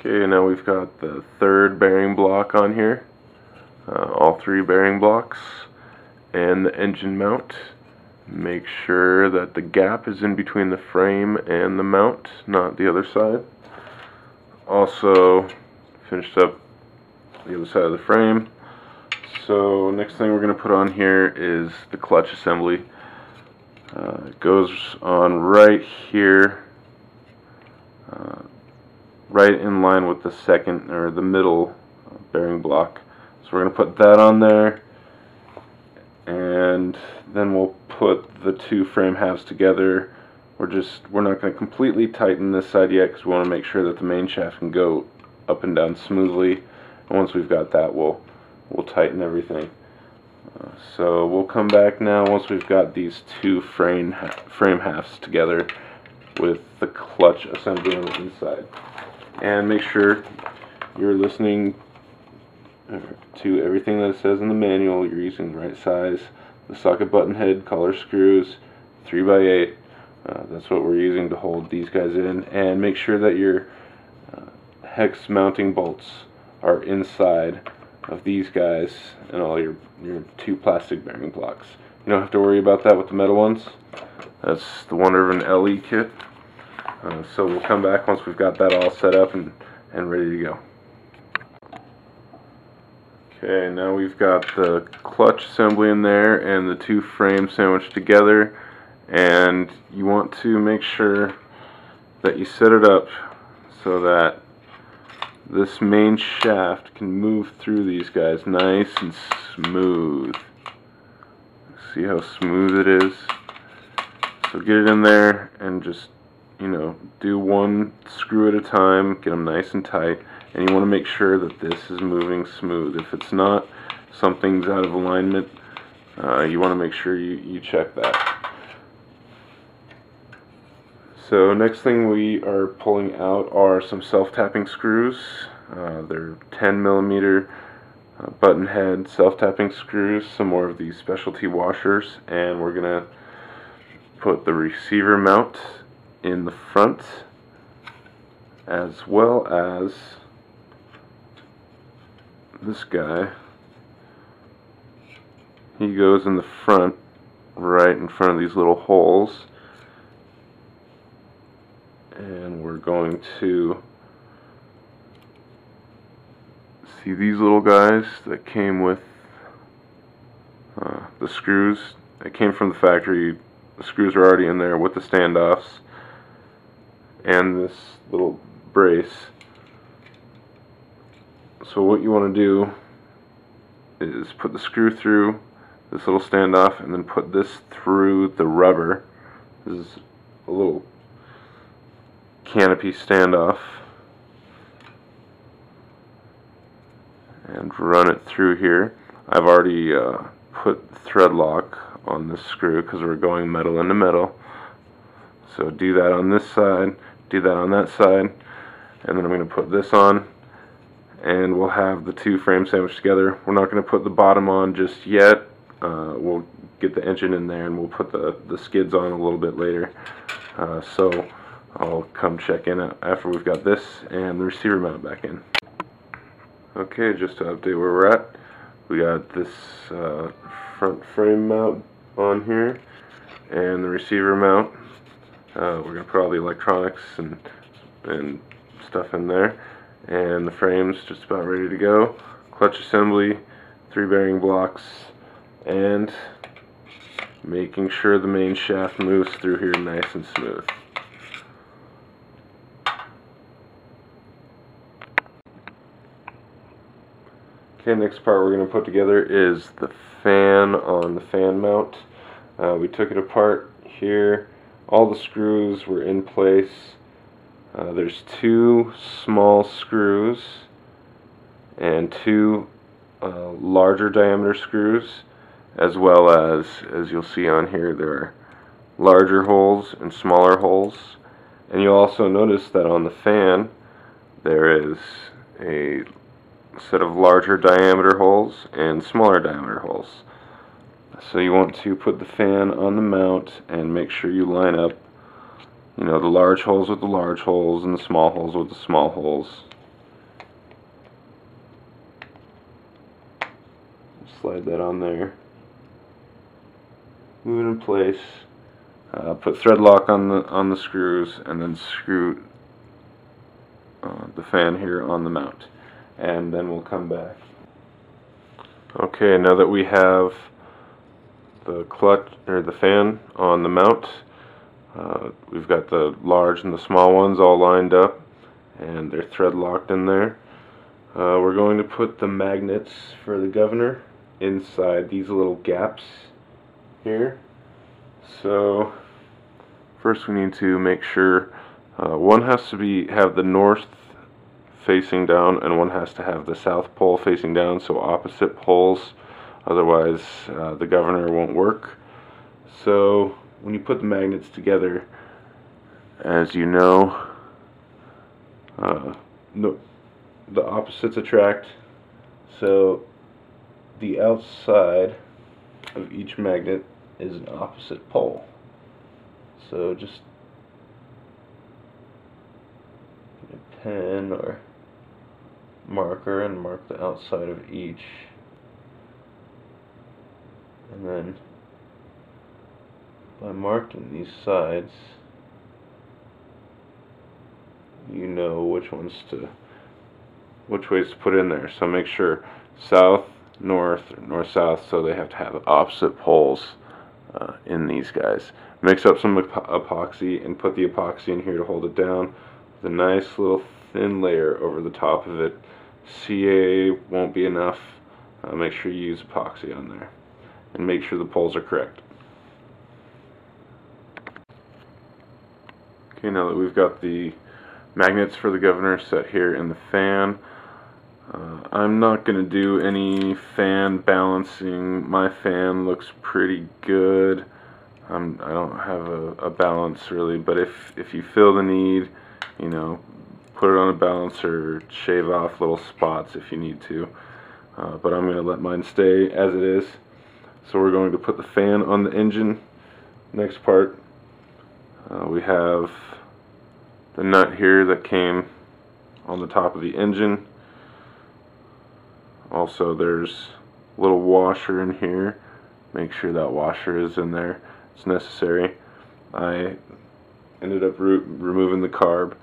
Okay, now we've got the third bearing block on here, all three bearing blocks, and the engine mount. Make sure that the gap is in between the frame and the mount, not the other side. Also, finished up the other side of the frame. So next thing we're going to put on here is the clutch assembly. It goes on right here, right in line with the second or the middle bearing block. So we're going to put that on there, and then we'll put the two frame halves together. We're not going to completely tighten this side yet because we want to make sure that the main shaft can go up and down smoothly. And once we've got that, we'll tighten everything. So we'll come back now once we've got these two frame halves together with the clutch assembly on the inside. And make sure you're listening to everything that it says in the manual. You're using the right size. The socket button head collar screws, 3x8. That's what we're using to hold these guys in. And make sure that your hex mounting bolts are inside of these guys and all your two plastic bearing blocks. You don't have to worry about that with the metal ones. That's the wonder of an LE kit. So we'll come back once we've got that all set up and ready to go. Okay, now we've got the clutch assembly in there and the two frames sandwiched together, and you want to make sure that you set it up so that this main shaft can move through these guys nice and smooth. See how smooth it is? So get it in there and just, do one screw at a time, get them nice and tight, and you want to make sure that this is moving smooth. If it's not, something's out of alignment, you want to make sure you check that. So next thing we are pulling out are some self-tapping screws. They're 10mm button head self-tapping screws, some more of these specialty washers, and we're going to put the receiver mount in the front as well as this guy. He goes in the front, right in front of these little holes. And we're going to see these little guys that came with the screws. They came from the factory. The screws are already in there with the standoffs and this little brace. So what you want to do is put the screw through this little standoff and then put this through the rubber. This is a little canopy standoff, and run it through here. I've already put thread lock on this screw because we're going metal into metal. So do that on this side, do that on that side, and then I'm going to put this on, and we'll have the two frames sandwiched together. We're not going to put the bottom on just yet. We'll get the engine in there and we'll put the skids on a little bit later. So I'll come check in after we've got this and the receiver mount back in. Okay, just to update where we're at, we got this front frame mount on here and the receiver mount. We're going to put all the electronics and stuff in there, and the frame's just about ready to go. Clutch assembly, 3 bearing blocks, and making sure the main shaft moves through here nice and smooth. Okay, next part we're going to put together is the fan on the fan mount. We took it apart here. All the screws were in place. There's 2 small screws and 2 larger diameter screws, as well as you'll see on here, there are larger holes and smaller holes. And you'll also notice that on the fan there is a set of larger diameter holes and smaller diameter holes. So you want to put the fan on the mount and make sure you line up, the large holes with the large holes and the small holes with the small holes. Slide that on there. Move it in place. Put thread lock on the screws, and then screw the fan here on the mount, and then we'll come back. Okay, now that we have the clutch or the fan on the mount, we've got the large and the small ones all lined up, and they're thread locked in there. We're going to put the magnets for the governor inside these little gaps here. So first we need to make sure one has to have the north facing down, and one has to have the south pole facing down, so opposite poles, otherwise the governor won't work. So when you put the magnets together, as you know, the opposites attract, so the outside of each magnet is an opposite pole. So just get a pen or marker and mark the outside of each, and then by marking these sides you know which ways to put in there. So make sure south, north, or north, south, so they have to have opposite poles in these guys. Mix up some epoxy and put the epoxy in here to hold it down with a nice little thin layer over the top of it. CA won't be enough. Make sure you use epoxy on there, and make sure the poles are correct. Okay, now that we've got the magnets for the governor set here in the fan, I'm not going to do any fan balancing. My fan looks pretty good. I don't have a balance really, but if you feel the need, you know, put it on a balancer, shave off little spots if you need to. But I'm going to let mine stay as it is. So we're going to put the fan on the engine. Next part, we have the nut here that came on the top of the engine. Also, there's a little washer in here. Make sure that washer is in there. It's necessary. I ended up removing the carb,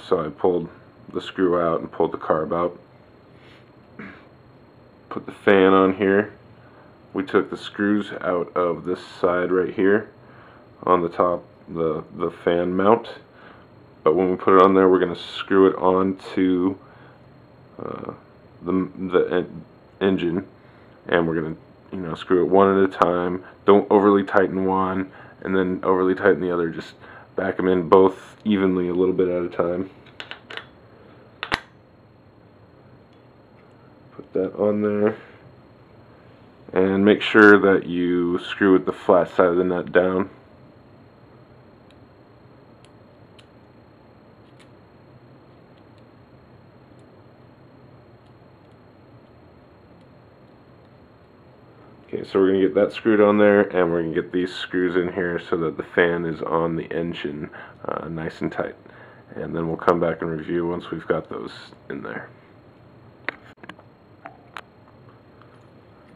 so I pulled the screw out and pulled the carb out. Put the fan on here. We took the screws out of this side right here on the top, the fan mount. But when we put it on there, we're going to screw it onto the engine, and we're going to screw it one at a time. Don't overly tighten one and then overly tighten the other. Just back them in both evenly a little bit at a time. Put that on there, and make sure that you screw with the flat side of the nut down. Okay, so we're going to get that screwed on there, and we're going to get these screws in here so that the fan is on the engine nice and tight. And then we'll come back and review once we've got those in there.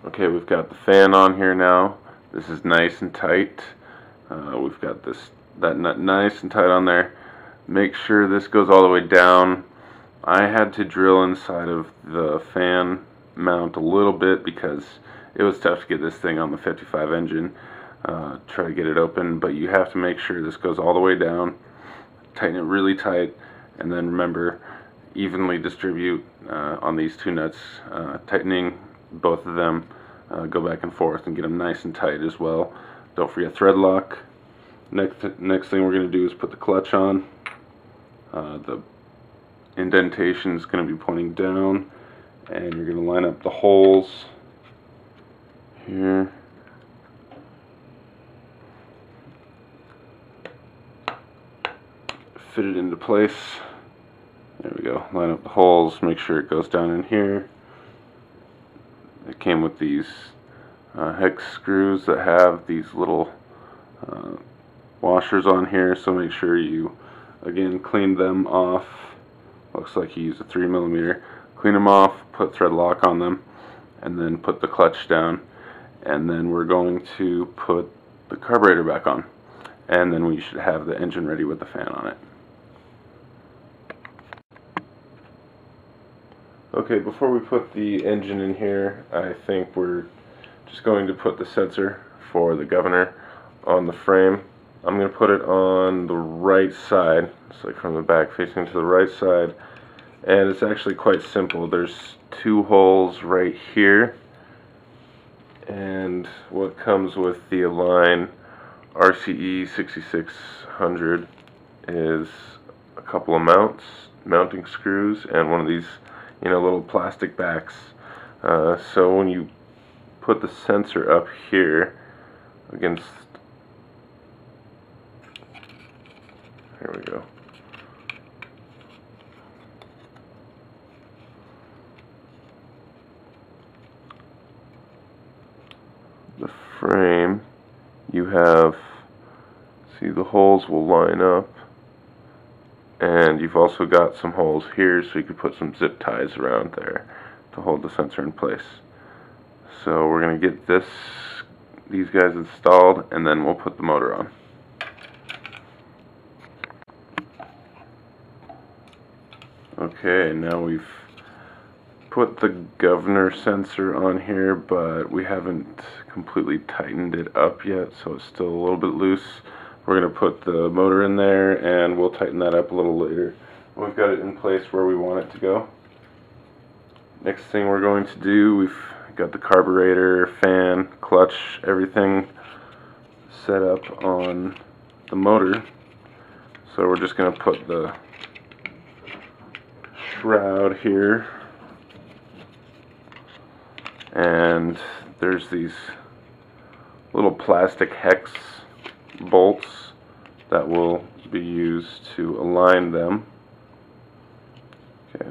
Okay, we've got the fan on here now. This is nice and tight. We've got that nut nice and tight on there. Make sure this goes all the way down. I had to drill inside of the fan mount a little bit because it was tough to get this thing on the 55 engine. Try to get it open, but you have to make sure this goes all the way down. Tighten it really tight, and then remember, evenly distribute on these two nuts, tightening both of them. Go back and forth and get them nice and tight as well. Don't forget thread lock. Next thing we're going to do is put the clutch on. The indentation is going to be pointing down, and you're going to line up the holes here. Fit it into place. There we go. Line up the holes, make sure it goes down in here. It came with these hex screws that have these little washers on here, so make sure you again clean them off. Looks like you used a 3mm. Clean them off, put thread lock on them, and then put the clutch down, and then we're going to put the carburetor back on, and then we should have the engine ready with the fan on it. Okay, before we put the engine in here, I think we're just going to put the sensor for the governor on the frame. I'm going to put it on the right side. It's like from the back facing to the right side, and it's actually quite simple. There's two holes right here, and what comes with the Align RCE 6600 is a couple of mounting screws, and one of these, little plastic backs. So when you put the sensor up here against, here we go. The frame, you have, see, the holes will line up, and you've also got some holes here so you could put some zip ties around there to hold the sensor in place. So we're going to get these guys installed, and then we'll put the motor on. Okay, now we've put the governor sensor on here, but we haven't completely tightened it up yet, so it's still a little bit loose. We're going to put the motor in there, and we'll tighten that up a little later. We've got it in place where we want it to go. Next thing we're going to do, we've got the carburetor, fan, clutch, everything set up on the motor. So we're just going to put the shroud here, and there's these little plastic hex bolts that will be used to align them. Okay.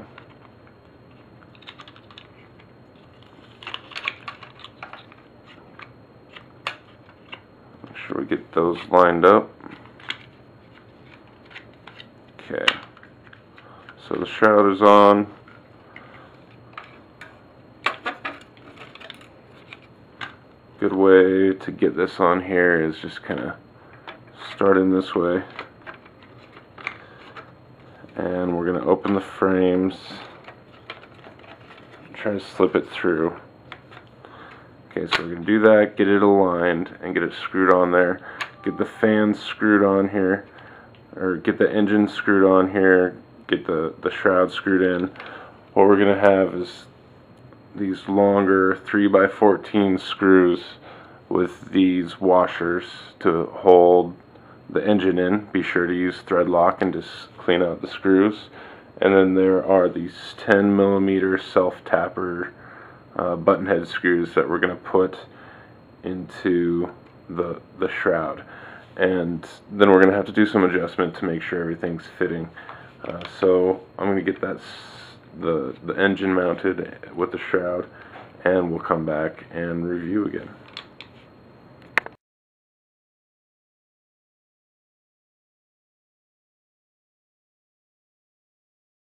Make sure we get those lined up. Okay. So the shroud is on. Good way to get this on here is just kind of starting this way, and we're going to open the frames, try to slip it through. Okay, so we're going to do that, get it aligned, and get it screwed on there. Get the fan screwed on here, or get the engine screwed on here, get the shroud screwed in. What we're going to have is these longer 3x14 screws with these washers to hold the engine in. Be sure to use thread lock and just clean out the screws. And then there are these 10mm self-tapper button head screws that we're going to put into the shroud. And then we're going to have to do some adjustment to make sure everything's fitting. So I'm going to get the engine mounted with the shroud, and we'll come back and review again.